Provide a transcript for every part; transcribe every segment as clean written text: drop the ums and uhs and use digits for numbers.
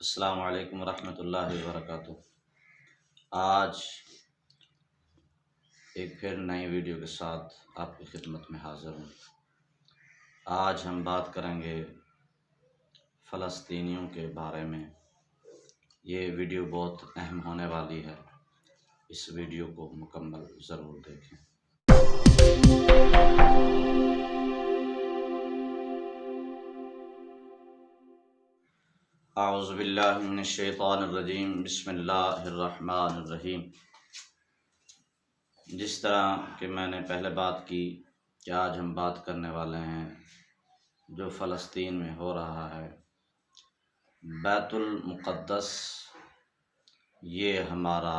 السلام علیکم ورحمۃ اللہ وبرکاتہ۔ آج ایک پھر نئی ویڈیو کے ساتھ آپ کی خدمت میں حاضر ہوں۔ آج ہم بات کریں گے فلسطینیوں کے بارے میں۔ یہ ویڈیو بہت اہم ہونے والی ہے، اس ویڈیو کو مکمل ضرور دیکھیں۔ اعوذ باللہ من الشیطان الرجیم، بسم اللہ الرحمن الرحیم۔ جس طرح کہ میں نے پہلے بات کی کہ آج ہم بات کرنے والے ہیں جو فلسطین میں ہو رہا ہے۔ بیت المقدس یہ ہمارا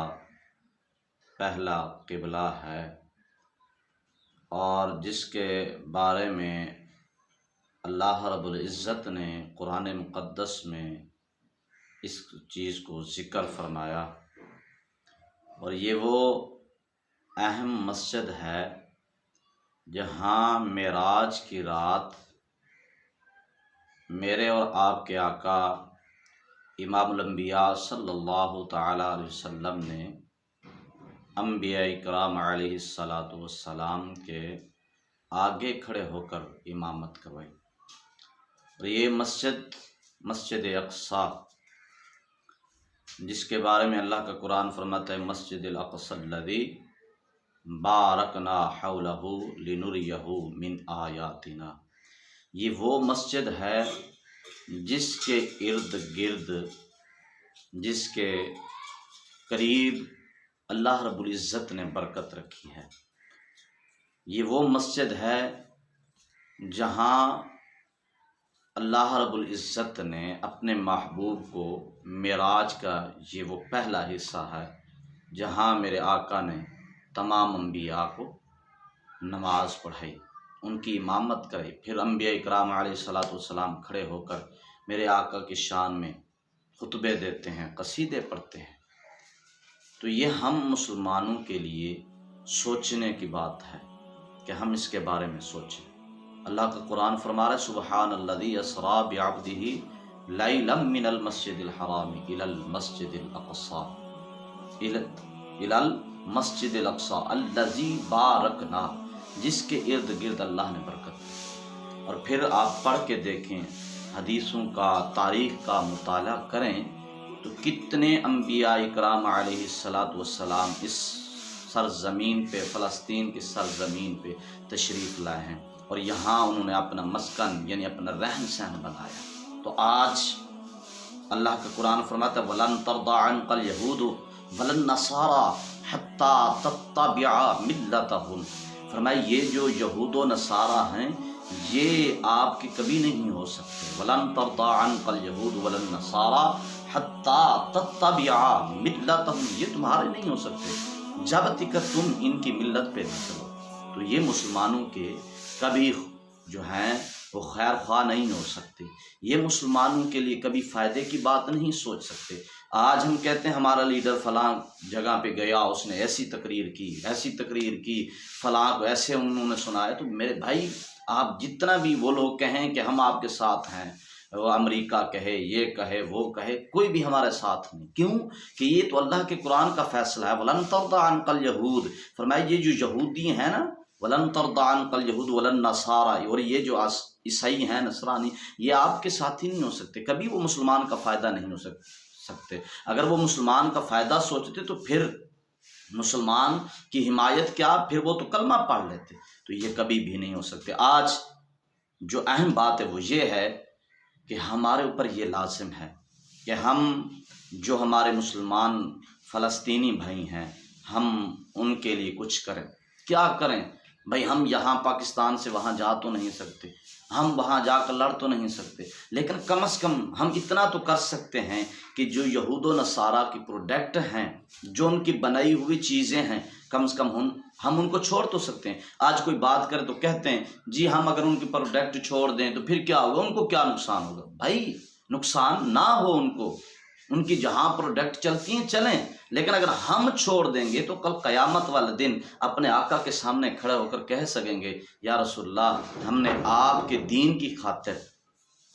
پہلا قبلہ ہے، اور جس کے بارے میں اللہ رب العزت نے قرآن مقدس میں اس چیز کو ذکر فرمایا، اور یہ وہ اہم مسجد ہے جہاں معراج کی رات میرے اور آپ کے آقا امام الانبیاء صلی اللہ تعالی علیہ وسلم نے انبیاء کرام علیہ الصلاۃ والسلام کے آگے کھڑے ہو کر امامت کروائی۔ اور یہ مسجد اقصی، جس کے بارے میں اللہ کا قرآن فرماتا ہے مسجد الاقصی الذی بارکنا حولہ لنریہ من آیاتنا۔ یہ وہ مسجد ہے جس کے ارد گرد، جس کے قریب اللہ رب العزت نے برکت رکھی ہے۔ یہ وہ مسجد ہے جہاں اللہ رب العزت نے اپنے محبوب کو معراج کا یہ وہ پہلا حصہ ہے جہاں میرے آقا نے تمام انبیاء کو نماز پڑھائی، ان کی امامت کرائی۔ پھر انبیاء کرام علیہ الصلاۃ والسلام کھڑے ہو کر میرے آقا کی شان میں خطبے دیتے ہیں، قصیدے پڑھتے ہیں۔ تو یہ ہم مسلمانوں کے لیے سوچنے کی بات ہے کہ ہم اس کے بارے میں سوچیں۔ اللہ کا قرآن فرما رہا ہے سبحان الذی اسریٰ بعبدہ لیلا من المسجد الحرام الی المسجد الاقصی المسجد الاقصی الذی بارکنا، جس کے ارد گرد اللہ نے برکت دی۔ اور پھر آپ پڑھ کے دیکھیں، حدیثوں کا، تاریخ کا مطالعہ کریں تو کتنے انبیاء اکرام علیہ الصلاۃ والسلام اس سرزمین پہ، فلسطین کی سرزمین پہ تشریف لائے ہیں، اور یہاں انہوں نے اپنا مسکن یعنی اپنا رہن سہن بنایا۔ تو آج اللہ کا قرآن فرماتا ہے وَلَن تَرْضَىٰ عَنْكَ الْيَهُودُ وَلَا النَّصَارَىٰ حَتَّىٰ تَتَّبِعَ مِلَّتَهُمْ۔ فرمایا یہ جو یہود و نصارہ ہیں یہ آپ کے کبھی نہیں ہو سکتے۔ وَلَن تَرْضَىٰ عَنْكَ الْيَهُودُ وَلَا النَّصَارَىٰ حَتَّىٰ تَتَّبِعَ مِلَّتَهُمْ، یہ تمہارے نہیں ہو سکتے جب تک تم ان کی ملت پہ نہ چلو۔ تو یہ مسلمانوں کے کبھی جو ہیں وہ خیر خواہ نہیں ہو سکتے، یہ مسلمانوں کے لیے کبھی فائدے کی بات نہیں سوچ سکتے۔ آج ہم کہتے ہیں ہمارا لیڈر فلاں جگہ پہ گیا، اس نے ایسی تقریر کی، فلاں کو ایسے انہوں نے سنایا۔ تو میرے بھائی آپ جتنا بھی وہ لوگ کہیں کہ ہم آپ کے ساتھ ہیں، وہ امریکہ کہے، یہ کہے، وہ کہے، کوئی بھی ہمارے ساتھ نہیں۔ کیوں کہ یہ تو اللہ کے قرآن کا فیصلہ ہے۔ وَلَن تَرْضَىٰ عَنْكَ الْيَهُودُ، فرمایا یہ جو یہودی ہیں نا، وَلَن تَرْضَىٰ عَنْكَ الْيَهُودُ وَلَا النَّصَارَىٰ، اور یہ جو عیسائی ہیں، نصرانی، یہ آپ کے ساتھی نہیں ہو سکتے، کبھی وہ مسلمان کا فائدہ نہیں ہو سکتے۔ اگر وہ مسلمان کا فائدہ سوچتے تو پھر مسلمان کی حمایت کیا، پھر وہ تو کلمہ پڑھ لیتے۔ تو یہ کبھی بھی نہیں ہو سکتے۔ آج جو اہم بات ہے وہ یہ ہے کہ ہمارے اوپر یہ لازم ہے کہ ہم جو ہمارے مسلمان فلسطینی بھائی ہیں، ہم ان کے لیے کچھ کریں۔ کیا کریں بھائی؟ ہم یہاں پاکستان سے وہاں جا تو نہیں سکتے، ہم وہاں جا کر لڑ تو نہیں سکتے، لیکن کم از کم ہم اتنا تو کر سکتے ہیں کہ جو یہود و نصارہ کی پروڈکٹ ہیں، جو ان کی بنائی ہوئی چیزیں ہیں، کم از کم ہم ان کو چھوڑ تو سکتے ہیں۔ آج کوئی بات کرے تو کہتے ہیں جی ہم اگر ان کی پروڈکٹ چھوڑ دیں تو پھر کیا ہوگا، ان کو کیا نقصان ہوگا۔ بھائی نقصان نہ ہو ان کو، ان کی جہاں پروڈکٹ چلتی ہیں چلیں، لیکن اگر ہم چھوڑ دیں گے تو کل قیامت والے دن اپنے آقا کے سامنے کھڑے ہو کر کہہ سکیں گے یا رسول اللہ ہم نے آپ کے دین کی خاطر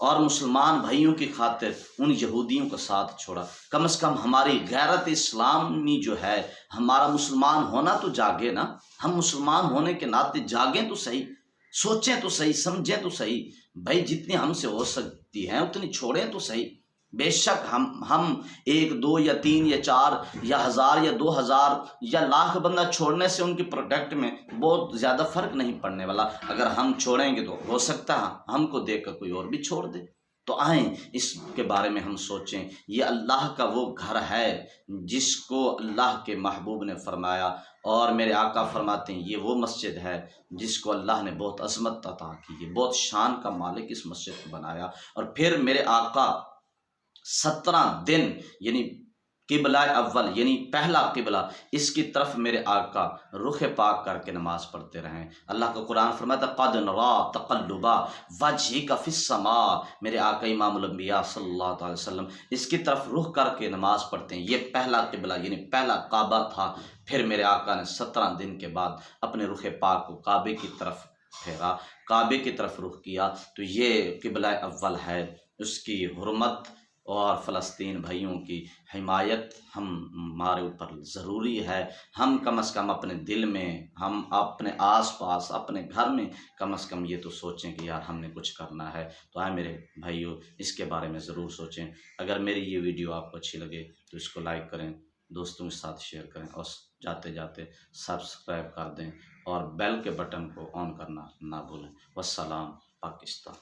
اور مسلمان بھائیوں کی خاطر ان یہودیوں کا ساتھ چھوڑا۔ کم از کم ہماری غیرت اسلامی جو ہے، ہمارا مسلمان ہونا تو جاگے نا، ہم مسلمان ہونے کے ناطے جاگیں تو صحیح، سوچیں تو صحیح، سمجھیں تو صحیح بھائی، جتنی ہم سے ہو سکتی ہیں اتنی چھوڑیں تو صحیح۔ بے شک ہم ایک دو یا تین یا چار یا ہزار یا 2000 یا لاکھ بندہ چھوڑنے سے ان کی پروڈکٹ میں بہت زیادہ فرق نہیں پڑنے والا۔ اگر ہم چھوڑیں گے تو ہو سکتا ہے ہم کو دیکھ کر کوئی اور بھی چھوڑ دے۔ تو آئیں اس کے بارے میں ہم سوچیں، یہ اللہ کا وہ گھر ہے جس کو اللہ کے محبوب نے فرمایا، اور میرے آقا فرماتے ہیں یہ وہ مسجد ہے جس کو اللہ نے بہت عظمت عطا کی ہے، بہت شان کا مالک اس مسجد کو بنایا۔ اور پھر میرے آقا 17 دن یعنی قبلہ اول یعنی پہلا قبلہ، اس کی طرف میرے آقا رخ پاک کر کے نماز پڑھتے رہیں۔ اللہ کا قرآن فرماتا قد نرا تقلبا وجہک فی السماء، میرے آقا امام الانبیاء صلی اللہ علیہ وسلم اس کی طرف رخ کر کے نماز پڑھتے ہیں۔ یہ پہلا قبلہ یعنی پہلا کعبہ تھا۔ پھر میرے آقا نے 17 دن کے بعد اپنے رخ پاک کو کعبے کی طرف پھیرا، کعبے کی طرف رخ کیا۔ تو یہ قبلہ اول ہے، اس کی حرمت اور فلسطین بھائیوں کی حمایت ہمارے اوپر ضروری ہے۔ ہم کم از کم اپنے دل میں، ہم اپنے آس پاس، اپنے گھر میں کم از کم یہ تو سوچیں کہ یار ہم نے کچھ کرنا ہے۔ تو آئے میرے بھائیوں اس کے بارے میں ضرور سوچیں۔ اگر میری یہ ویڈیو آپ کو اچھی لگے تو اس کو لائک کریں، دوستوں کے ساتھ شیئر کریں، اور جاتے جاتے سبسکرائب کر دیں اور بیل کے بٹن کو آن کرنا نہ بھولیں۔ والسلام پاکستان۔